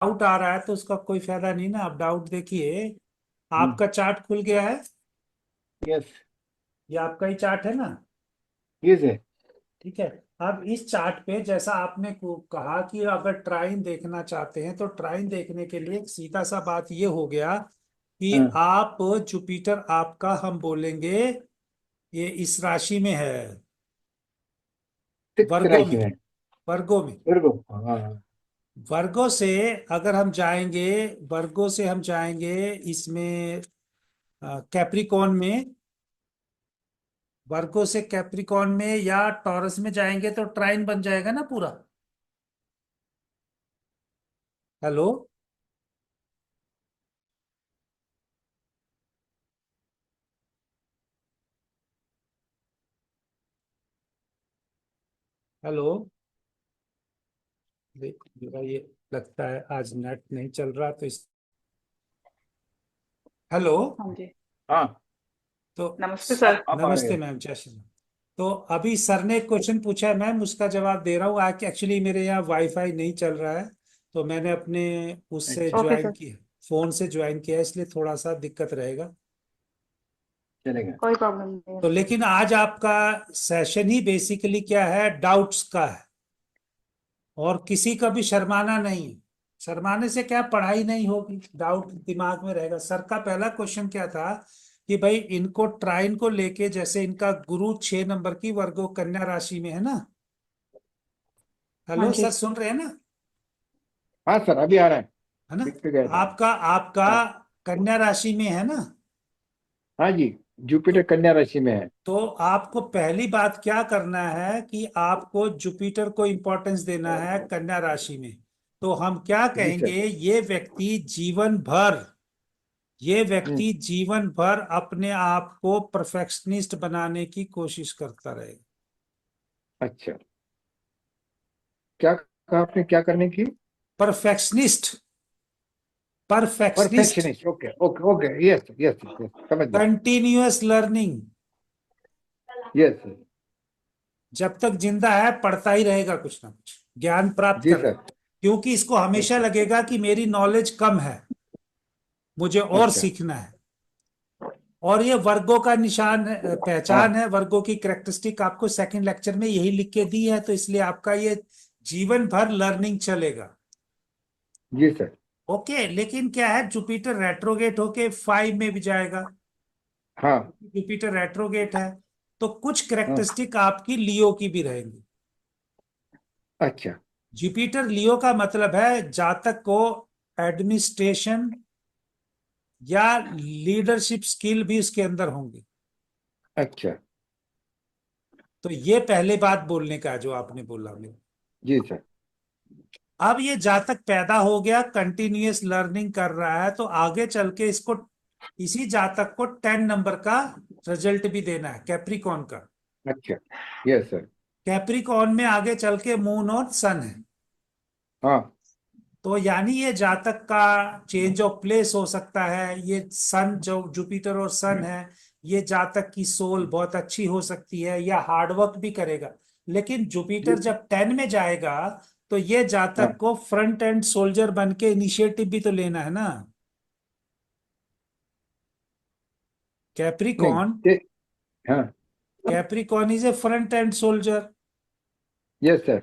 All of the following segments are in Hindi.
डाउट आ रहा है तो उसका कोई फायदा नहीं ना। आप डाउट देखिए, आपका चार्ट खुल गया है। यस। ये आपका ही चार्ट है ना। यस है। ठीक है। अब इस चार्ट पे जैसा आपने कहा कि अगर ट्राइन देखना चाहते हैं तो ट्राइन देखने के लिए एक सीधा सा बात ये हो गया कि हाँ, आप जुपिटर आपका हम बोलेंगे ये इस राशि में है, सिक्स वर्गों राशि में। में। वर्गों में। वर्गो। हाँ हाँ। वर्गों से अगर हम जाएंगे, वर्गों से हम जाएंगे इसमें कैप्रिकॉन में। वर्गों से कैप्रिकॉन में या टॉरस में जाएंगे तो ट्राइन बन जाएगा ना पूरा। हेलो। हेलो। मेरा ये लगता है आज नेट नहीं चल रहा तो इस। हेलो। हाँ जी। हाँ, तो नमस्ते सर। आप आ रहे नमस्ते हैं। मैम, जय श्री राम। तो अभी सर ने एक क्वेश्चन पूछा है मैम, उसका जवाब दे रहा हूँ। आज एक्चुअली मेरे यहाँ वाईफाई नहीं चल रहा है तो मैंने अपने उससे अच्छा, ओके ज्वाइन सर। किया, फोन से ज्वाइन किया है, इसलिए थोड़ा सा दिक्कत रहेगा। चलेगा। कोई प्रॉब्लम नहीं है तो सर। लेकिन आज आपका सेशन ही बेसिकली क्या है, डाउट्स का है। और किसी का भी शर्माना नहीं है। शर्माने से क्या, पढ़ाई नहीं होगी, डाउट दिमाग में रहेगा। सर का पहला क्वेश्चन क्या था कि भाई इनको ट्राइन को लेके, जैसे इनका गुरु 6 नंबर की वर्गो कन्या राशि में है ना। हाँ हेलो जी। सर, सुन रहे हैं ना। हाँ सर, अभी आ रहा है। है ना। लिख के गए थे। आपका आपका हाँ। कन्या राशि में है ना। हाँ जी। तो जुपिटर कन्या राशि में है। तो आपको पहली बात क्या करना है कि आपको जुपिटर को इंपॉर्टेंस देना है कन्या राशि में। तो हम क्या जी सर। कहेंगे, ये हम्म। व्यक्ति जीवन भर अपने आप को परफेक्शनिस्ट बनाने की कोशिश करता रहेगा। अच्छा, क्या कहा आपने, क्या करने की? Perfectionist. Perfectionist. Perfectionist. Okay okay okay, yes yes yes, समझ गया। Continuous learning. यस। जब तक जिंदा है पढ़ता ही रहेगा कुछ ना कुछ, ज्ञान प्राप्त जी कर। सर। क्योंकि इसको हमेशा अच्छा लगेगा कि मेरी नॉलेज कम है, मुझे और अच्छा। सीखना है। और ये वर्गों का निशान है, पहचान हाँ। है। वर्गों की कैरेक्टरिस्टिक आपको सेकंड लेक्चर में यही लिख के दी है, तो इसलिए आपका ये जीवन भर लर्निंग चलेगा। जी सर। ओके। लेकिन क्या है, जुपिटर रेट्रोगेट होके 5 में भी जाएगा। हाँ जुपिटर रेट्रोगेट है तो कुछ हाँ। कैरेक्टरिस्टिक आपकी लियो की भी रहेंगी। अच्छा जुपिटर लियो का मतलब है जातक को एडमिनिस्ट्रेशन या लीडरशिप स्किल भी उसके अंदर होंगी। अच्छा। तो ये पहले बात बोलने का है जो आपने बोला मेरे। जी सर। अब ये जातक पैदा हो गया, कंटिन्यूअस लर्निंग कर रहा है, तो आगे चल के इसको, इसी जातक को 10 नंबर का रिजल्ट भी देना है कैप्रिकॉन का। अच्छा। Yes sir. कैप्रिकॉन में आगे चल के मून और सन है। हाँ। तो यानी ये जातक का चेंज ऑफ प्लेस हो सकता है। ये सन, जो जुपिटर और सन है, ये जातक की सोल बहुत अच्छी हो सकती है या हार्डवर्क भी करेगा। लेकिन जी जुपिटर सर। जब 10 में जाएगा तो ये जातक हाँ। को फ्रंट एंड सोल्जर बन के इनिशिएटिव भी तो लेना है ना। नहीं कैप्रिकॉन। हाँ। Capricorn is a front end soldier. Yes sir.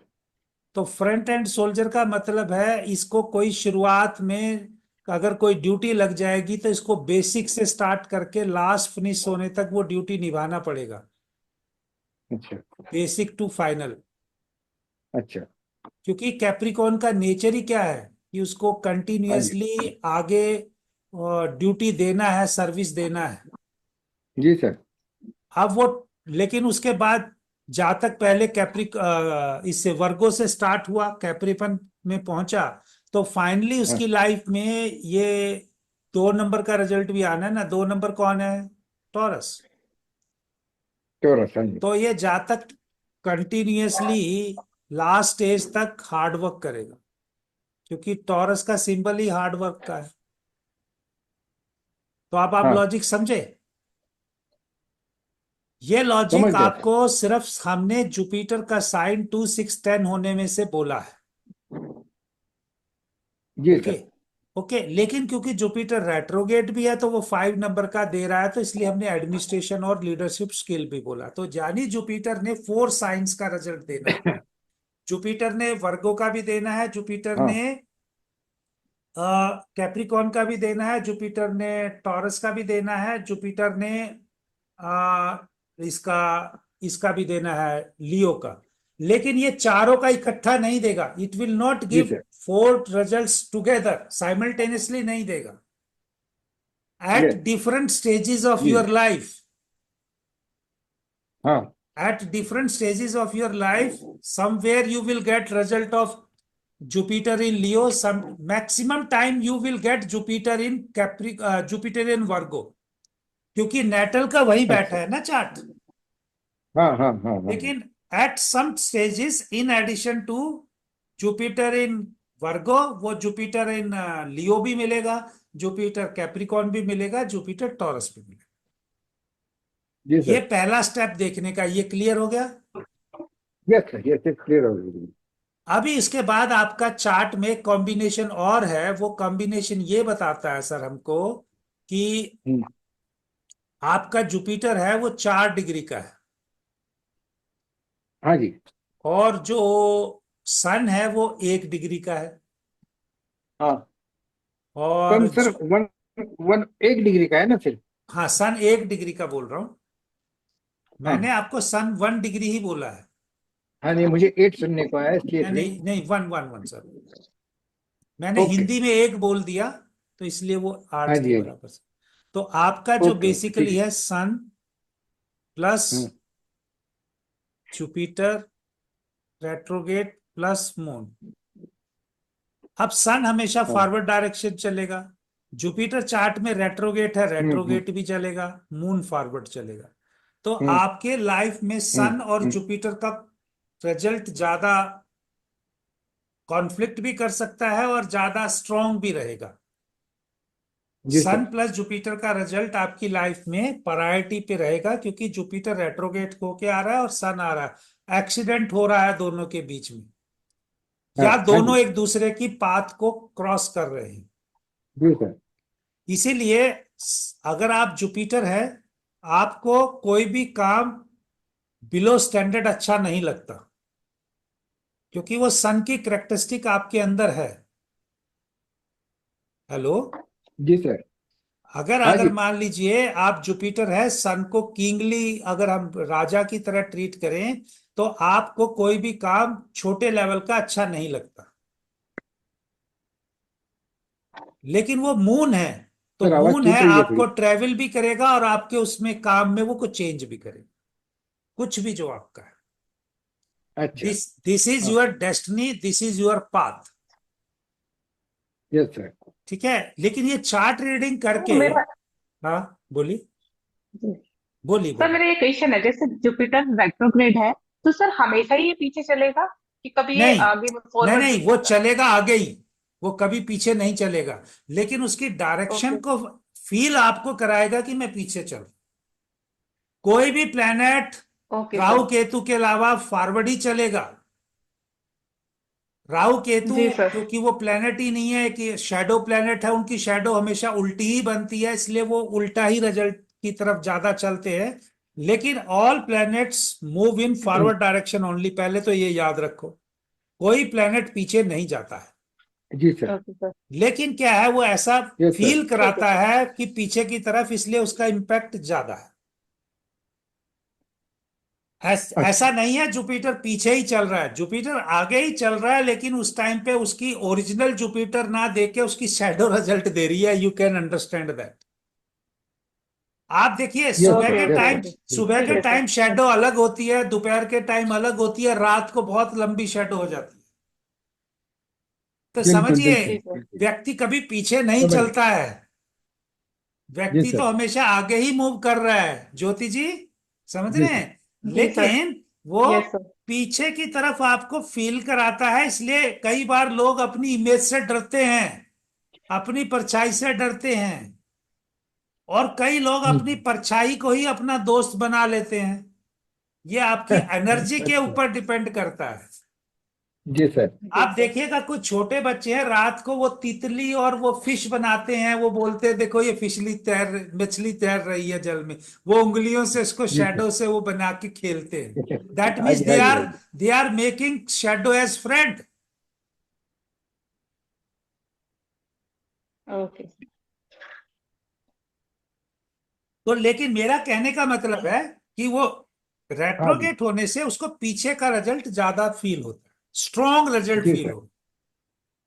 तो फ्रंट एंड सोल्जर का मतलब है इसको कोई शुरुआत में अगर कोई ड्यूटी लग जाएगी तो इसको बेसिक से स्टार्ट करके लास्ट फिनिश होने तक वो ड्यूटी निभाना पड़ेगा। अच्छा बेसिक टू फाइनल। अच्छा। क्योंकि कैप्रिकॉन का नेचर ही क्या है कि उसको हाँ जी। कंटिन्यूअसली आगे ड्यूटी देना है, सर्विस देना है। जी सर। अब वो, लेकिन उसके बाद जातक पहले इससे वर्गो से स्टार्ट हुआ, कैप्रिपन में पहुंचा, तो फाइनली हाँ। उसकी लाइफ में ये 2 नंबर का रिजल्ट भी आना है ना। 2 नंबर कौन है, टॉरस। चौरस, हाँ जी। तो ये जातक कंटिन्यूअसली लास्ट स्टेज तक हार्डवर्क करेगा, क्योंकि टॉरस का सिंबल ही हार्डवर्क का है। तो आप हाँ, लॉजिक समझे। ये समझ लॉजिक गया सर। आपको सिर्फ हमने जुपिटर का साइन 2 6 10 होने में से बोला है। जी ओके सर। ओके, लेकिन क्योंकि जुपिटर रेट्रोगेट भी है तो वो 5 नंबर का दे रहा है, तो इसलिए हमने एडमिनिस्ट्रेशन और लीडरशिप स्किल भी बोला। तो जानी जुपिटर ने 4 साइंस का रिजल्ट देना है। जुपिटर ने वर्गो का भी देना है, जुपिटर हाँ ने कैप्रिकॉन का भी देना है, जुपिटर ने टॉरस का भी देना है, जुपिटर ने आ, इसका इसका भी देना है, लियो का। लेकिन ये चारों का इकट्ठा नहीं देगा। इट विल नॉट जी give sir. 4 results together, simultaneously नहीं देगा। At yes. Different stages of जी। योर लाइफ, हाँ at different stages of your life, somewhere you will get result of Jupiter in Leo, some maximum time you will get Jupiter in Jupiter in Virgo, क्योंकि नेटल का वही बैठा अच्छा। है ना चार्ट। हाँ हाँ हाँ हाँ। लेकिन at some stages in addition to Jupiter in Virgo, वो जुपिटर इन लियो भी मिलेगा, जुपिटर कैप्रिकॉन भी मिलेगा, जुपिटर टॉरस भी मिलेगा। जी ये सर। पहला स्टेप देखने का, ये क्लियर हो गया। यस सर, यस क्लियर हो गई। अभी इसके बाद आपका चार्ट में कॉम्बिनेशन और है। वो कॉम्बिनेशन ये बताता है सर हमको कि हम्म, आपका जुपिटर है वो 4 डिग्री का है, हाँ जी। और जो सन है वो 1 डिग्री का है, हाँ और कम सर, वन वन 1 डिग्री का है ना सिर्फ। हाँ, सन 1 डिग्री का बोल रहा हूं। मैंने हाँ आपको सन 1 डिग्री ही बोला है। हाँ, नहीं मुझे 8 सुनने को आया इसलिए नहीं थ्री। नहीं नहीं, 1 1 1 सर। मैंने ओके। हिंदी में 1 बोल दिया, तो इसलिए वो हाँ 8 जी के हाँ जी। बराबर से। तो आपका जो ओके ओके ठीक बेसिकली है। है सन प्लस हम्म, जुपिटर रेट्रोगेट प्लस मून। अब सन हमेशा हाँ। फॉरवर्ड डायरेक्शन चलेगा, जुपिटर चार्ट में रेट्रोगेट है, हम्म। रेट्रोगेट भी चलेगा, मून फॉरवर्ड चलेगा। तो हम्म आपके लाइफ में हम्म सन और हम्म, जुपिटर का रिजल्ट ज्यादा कॉन्फ्लिक्ट भी कर सकता है और ज्यादा स्ट्रांग भी रहेगा। जी सन सर। प्लस जुपिटर का रिजल्ट आपकी लाइफ में प्रायोरिटी पे रहेगा, क्योंकि जुपिटर रेट्रोगेट होके आ रहा है और सन आ रहा है, एक्सीडेंट हो रहा है दोनों के बीच में, हाँ या हाँ जी। दोनों एक दूसरे की पाथ को क्रॉस कर रहे हैं। जी सर। इसीलिए अगर आप जुपिटर है, आपको कोई भी काम बिलो स्टैंडर्ड अच्छा नहीं लगता, क्योंकि वो सन की करेक्टरिस्टिक आपके अंदर है। हेलो। जी सर। अगर हाँ अगर जी। मान लीजिए आप जुपिटर है, सन को किंगली अगर हम राजा की तरह ट्रीट करें, तो आपको कोई भी काम छोटे लेवल का अच्छा नहीं लगता। लेकिन वो मून है, तो सर आवाज मून है टूट रही है आपको थोड़ी। ट्रेवल भी करेगा और आपके उसमें काम में वो कुछ चेंज भी करेगा, कुछ भी जो आपका है। अच्छा। दिस इज हाँ। Your destiny, this is your path. Yes sir. ठीक है, लेकिन ये चार्ट रीडिंग करके। तो मेरा हाँ, बोलिए जी। बोलिए सर बोलिए। मेरा ये क्वेश्चन है, जैसे जुपिटर रेट्रोग्रेड है, तो सर हमेशा ही ये पीछे चलेगा कि कभी ये नहीं आगे नहीं फॉरवर्ड भी नहीं, वो जाएगा? चलेगा आगे ही, वो कभी पीछे नहीं चलेगा। लेकिन उसकी डायरेक्शन ओके को फील आपको कराएगा कि मैं पीछे चल। कोई भी planet okay Rahu sir. Ketu के अलावा फॉरवर्ड ही चलेगा। राहु केतु, जी सर। क्योंकि वो प्लेनेट ही नहीं है कि शैडो प्लेनेट है, उनकी शैडो हमेशा उल्टी ही बनती है, इसलिए वो उल्टा ही रिजल्ट की तरफ ज्यादा चलते हैं। लेकिन all planets move in forward direction only, पहले तो ये याद रखो, कोई प्लेनेट पीछे नहीं जाता है। जी सर। Okay sir. लेकिन क्या है, वो ऐसा यस सर। फील ठीक है कराता सर। है कि पीछे की तरफ, इसलिए उसका इम्पैक्ट ज्यादा है। ऐसा अच्छा। नहीं है जुपिटर पीछे ही चल रहा है, जुपिटर आगे ही चल रहा है, लेकिन उस टाइम पे उसकी ओरिजिनल जुपिटर ना देके उसकी शैडो रिजल्ट दे रही है। You can understand that. आप देखिए, यस सुबह सर। के okay yes okay time, okay. Sir. सुबह ठीक के है सर। टाइम शैडो अलग होती है, दोपहर के टाइम अलग होती है, रात को बहुत लंबी शैडो हो जाती है। तो बिल्कुल समझिए, बिल्कुल जी सर। बिल्कुल। व्यक्ति कभी पीछे नहीं समझ। चलता है, जी व्यक्ति तो सर। हमेशा आगे ही मूव कर रहा है, ज्योति जी, समझ जी रहे सर। हैं। जी सर। लेकिन वो यस सर। पीछे की तरफ आपको फील कराता है, इसलिए कई बार लोग अपनी इमेज से डरते हैं, अपनी परछाई से डरते हैं, और कई लोग अपनी हम्म, परछाई को ही अपना दोस्त बना लेते हैं। ये आपकी एनर्जी के अच्छा। ऊपर डिपेंड करता है। जी सर। आप देखिएगा कुछ छोटे बच्चे हैं, रात को वो तितली और वो फिश बनाते हैं, वो बोलते हैं देखो ये मछली तैर रही है जल में, वो उंगलियों से इसको जी सर। शैडो से वो बना के खेलते हैं। दैट हाँ मीन्स जी, हाँ जी, हाँ जी। They are making shadow as friend. Okay. तो लेकिन मेरा कहने का मतलब है कि वो हाँ जी। रेट्रोगेट होने से उसको पीछे का रिजल्ट ज्यादा फील होता है, स्ट्रॉन्ग रिजल्ट जी फील सर। हो,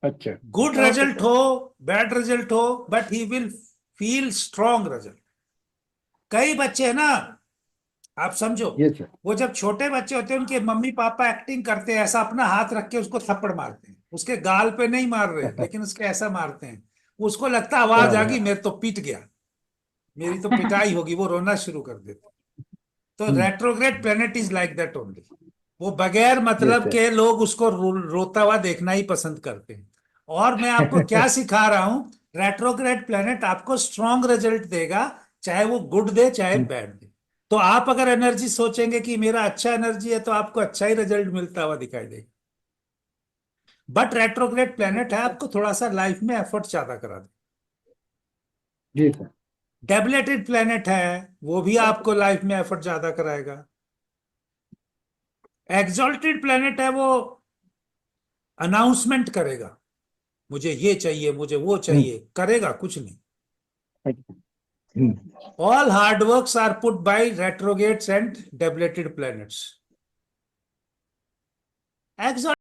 अच्छा। Good okay result sir. हो, बैड रिजल्ट हो, but he will feel strong result. कई बच्चे हैं ना, आप समझो, ये सर। वो जब छोटे बच्चे होते हैं उनके मम्मी पापा एक्टिंग करते हैं ऐसा, अपना हाथ रख के उसको थप्पड़ मारते हैं, उसके गाल पे नहीं मार रहे लेकिन उसके ऐसा मारते हैं, उसको लगता है आवाज आ हाँ गई मेरे तो पीट गया, मेरी तो पिटाई होगी, वो रोना शुरू कर देते। तो hmm, retrograde planet is like that only. वो बगैर ये मतलब सर। के लोग उसको रोता हुआ देखना ही पसंद करते हैं। और मैं आपको क्या सिखा रहा हूं, रेट्रोग्रेड प्लेनेट आपको स्ट्रॉन्ग रिजल्ट देगा, चाहे वो गुड दे चाहे बैड दे। तो आप अगर एनर्जी सोचेंगे कि मेरा अच्छा एनर्जी है तो आपको अच्छा ही रिजल्ट मिलता हुआ दिखाई देगा। बट रेट्रोग्रेड प्लेनेट है आपको थोड़ा सा लाइफ में एफर्ट ज्यादा करा दे। जी सर। डेबिलेटेड प्लेनेट है, वो भी आपको लाइफ में एफर्ट ज्यादा कराएगा। एग्जॉल्टेड प्लेनेट है, वो अनाउंसमेंट करेगा, मुझे ये चाहिए मुझे वो हम्म, चाहिए, करेगा कुछ नहीं। अच्छा, hmm, all hard works are put by retrogrades and debilitated planets.